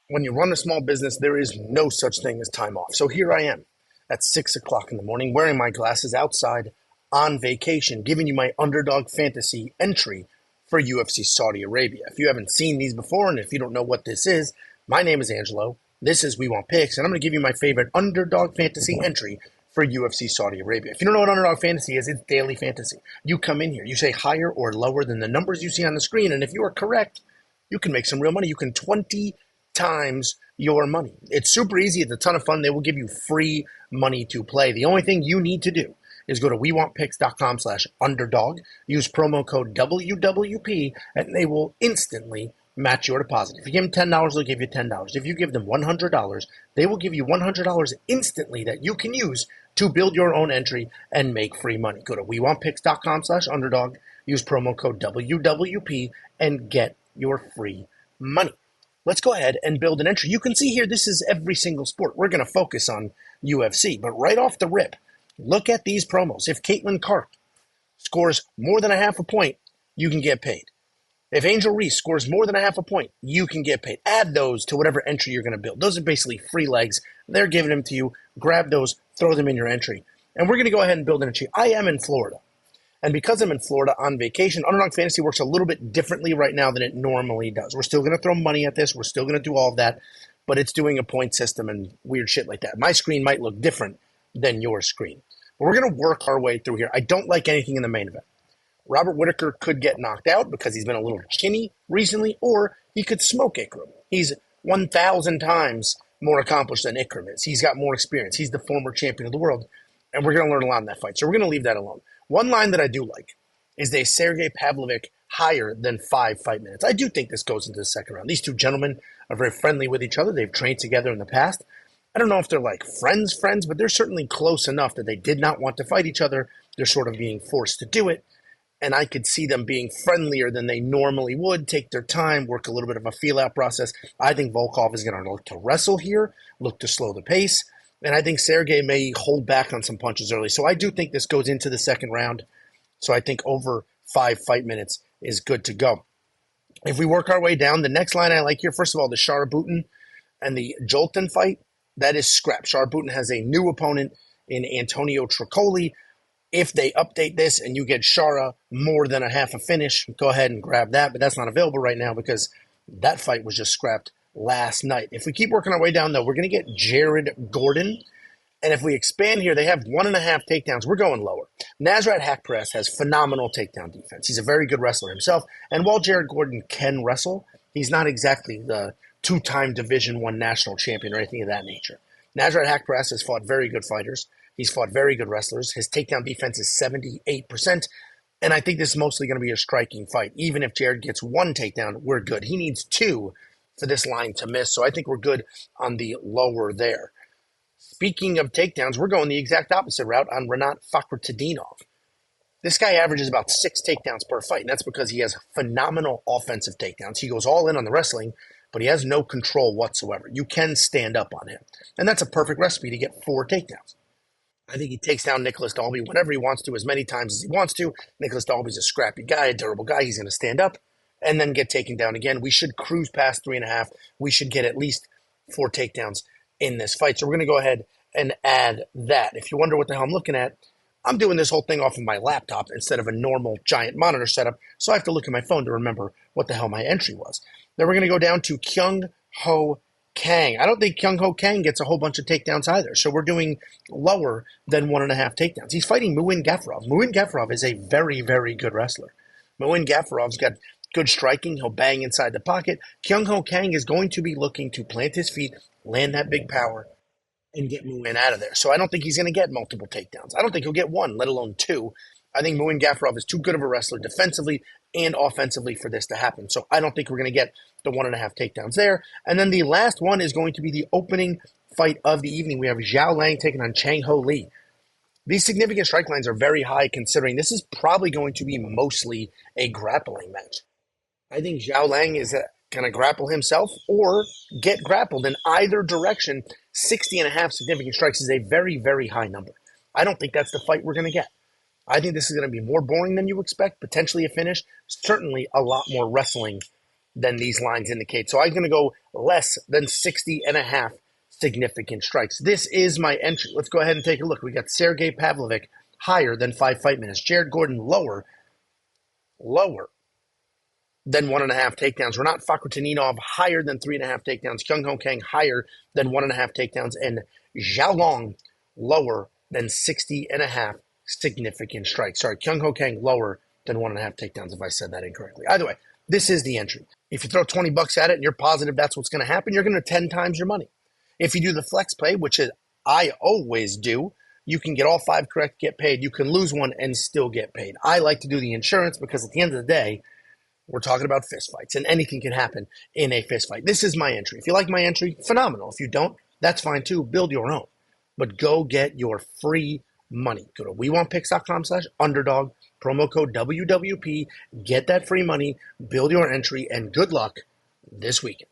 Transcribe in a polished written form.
When you run a small business, there is no such thing as time off. So here I am at 6 o'clock in the morning, wearing my glasses outside on vacation, giving you my Underdog Fantasy entry for UFC Saudi Arabia. If you haven't seen these before, and if you don't know what this is, my name is Angelo. This is We Want Picks, and I'm going to give you my favorite Underdog Fantasy entry for UFC Saudi Arabia. If you don't know what Underdog Fantasy is, it's daily fantasy. You come in here, you say higher or lower than the numbers you see on the screen, and if you are correct, you can make some real money. You can 20 times your money. It's super easy. It's a ton of fun. They will give you free money to play. The only thing you need to do is go to wewantpicks.com/underdog, use promo code WWP, and they will instantly match your deposit. If you give them $10, they'll give you $10. If you give them $100, they will give you $100 instantly that you can use to build your own entry and make free money. Go to wewantpicks.com/underdog, use promo code WWP, and get your free money. Let's go ahead and build an entry. You can see here, this is every single sport. We're going to focus on UFC, but right off the rip, look at these promos. If Caitlin Clark scores more than a half a point, you can get paid. If Angel Reese scores more than a half a point, you can get paid. Add those to whatever entry you're going to build. Those are basically free legs. They're giving them to you. Grab those, throw them in your entry. And we're going to go ahead and build an entry. I am in Florida. And because I'm in Florida on vacation, Underdog Fantasy works a little bit differently right now than it normally does. We're still going to throw money at this. We're still going to do all of that. But it's doing a point system and weird shit like that. My screen might look different than your screen. But we're going to work our way through here. I don't like anything in the main event. Robert Whittaker could get knocked out because he's been a little chinny recently, or he could smoke Ikram. He's 1,000 times more accomplished than Ikram is. He's got more experience. He's the former champion of the world. And we're going to learn a lot in that fight. So we're going to leave that alone. One line that I do like is they Sergey Pavlovich higher than 5 fight minutes. I do think this goes into the second round. These two gentlemen are very friendly with each other. They've trained together in the past. I don't know if they're like friends, but they're certainly close enough that they did not want to fight each other. They're sort of being forced to do it. And I could see them being friendlier than they normally would, take their time, work a little bit of a feel-out process. I think Volkov is going to look to wrestle here, look to slow the pace. And I think Sergey may hold back on some punches early. So I do think this goes into the second round. So I think over 5 fight minutes is good to go. If we work our way down, the next line I like here, first of all, the Sharabutin and the Jolton fight, that is scrap. Sharabutin has a new opponent in Antonio Tricoli. If they update this and you get Shara more than a half a finish, go ahead and grab that. But that's not available right now because that fight was just scrapped last night. If we keep working our way down, though, we're going to get Jared Gordon. And if we expand here, they have 1.5 takedowns. We're going lower. Nasrat Hakparas has phenomenal takedown defense. He's a very good wrestler himself. And while Jared Gordon can wrestle, he's not exactly the 2-time Division I national champion or anything of that nature. Nasrat Hakparas has fought very good fighters. He's fought very good wrestlers. His takedown defense is 78%. And I think this is mostly going to be a striking fight. Even if Jared gets 1 takedown, we're good. He needs 2 for this line to miss. So I think we're good on the lower there. Speaking of takedowns, we're going the exact opposite route on Renat Fakhretdinov. This guy averages about 6 takedowns per fight, and that's because he has phenomenal offensive takedowns. He goes all in on the wrestling, but he has no control whatsoever. You can stand up on him. And that's a perfect recipe to get 4 takedowns. I think he takes down Nicholas Dalby whenever he wants to, as many times as he wants to. Nicholas Dalby's a scrappy guy, a durable guy. He's going to stand up and then get taken down again. We should cruise past 3.5. We should get at least 4 takedowns in this fight. So we're going to go ahead and add that. If you wonder what the hell I'm looking at, I'm doing this whole thing off of my laptop instead of a normal giant monitor setup, so I have to look at my phone to remember what the hell my entry was. Then we're going to go down to Kyung Ho Kang. I don't think Kyung Ho Kang gets a whole bunch of takedowns either, so we're doing lower than 1.5 takedowns. He's fighting Muin Gafurov. Muin Gafurov is a very, very good wrestler. Muin Gafurov's got good striking. He'll bang inside the pocket. Kyung Ho Kang is going to be looking to plant his feet, land that big power, and get Muin out of there. So I don't think he's going to get multiple takedowns. I don't think he'll get 1, let alone 2. I think Muin Gafurov is too good of a wrestler defensively and offensively for this to happen. So I don't think we're going to get the 1.5 takedowns there. And then the last one is going to be the opening fight of the evening. We have Zhao Lang taking on Chang Ho Lee. These significant strike lines are very high considering this is probably going to be mostly a grappling match. I think Zhao Lang is going to grapple himself or get grappled in either direction. 60.5 significant strikes is a very, very high number. I don't think that's the fight we're going to get. I think this is going to be more boring than you expect, potentially a finish, certainly a lot more wrestling than these lines indicate. So I'm going to go less than 60.5 significant strikes. This is my entry. Let's go ahead and take a look. We got Sergey Pavlovich higher than 5 fight minutes. Jared Gordon lower than 1.5 takedowns. Renat Fakhretdinov higher than 3.5 takedowns. Kyung Ho Kang higher than 1.5 takedowns. And Zhao Long lower than 60.5 significant strikes. Sorry, Kyung Ho Kang lower than 1.5 takedowns if I said that incorrectly. Either way, this is the entry. If you throw 20 bucks at it and you're positive that's what's going to happen, you're going to 10 times your money. If you do the flex play, which is I always do, you can get all 5 correct, get paid. You can lose one and still get paid. I like to do the insurance because at the end of the day, we're talking about fist fights, and anything can happen in a fist fight. This is my entry. If you like my entry, phenomenal. If you don't, that's fine too. Build your own. But go get your free money. Go to WeWantPicks.com/underdog, promo code WWP, get that free money, build your entry, and good luck this weekend.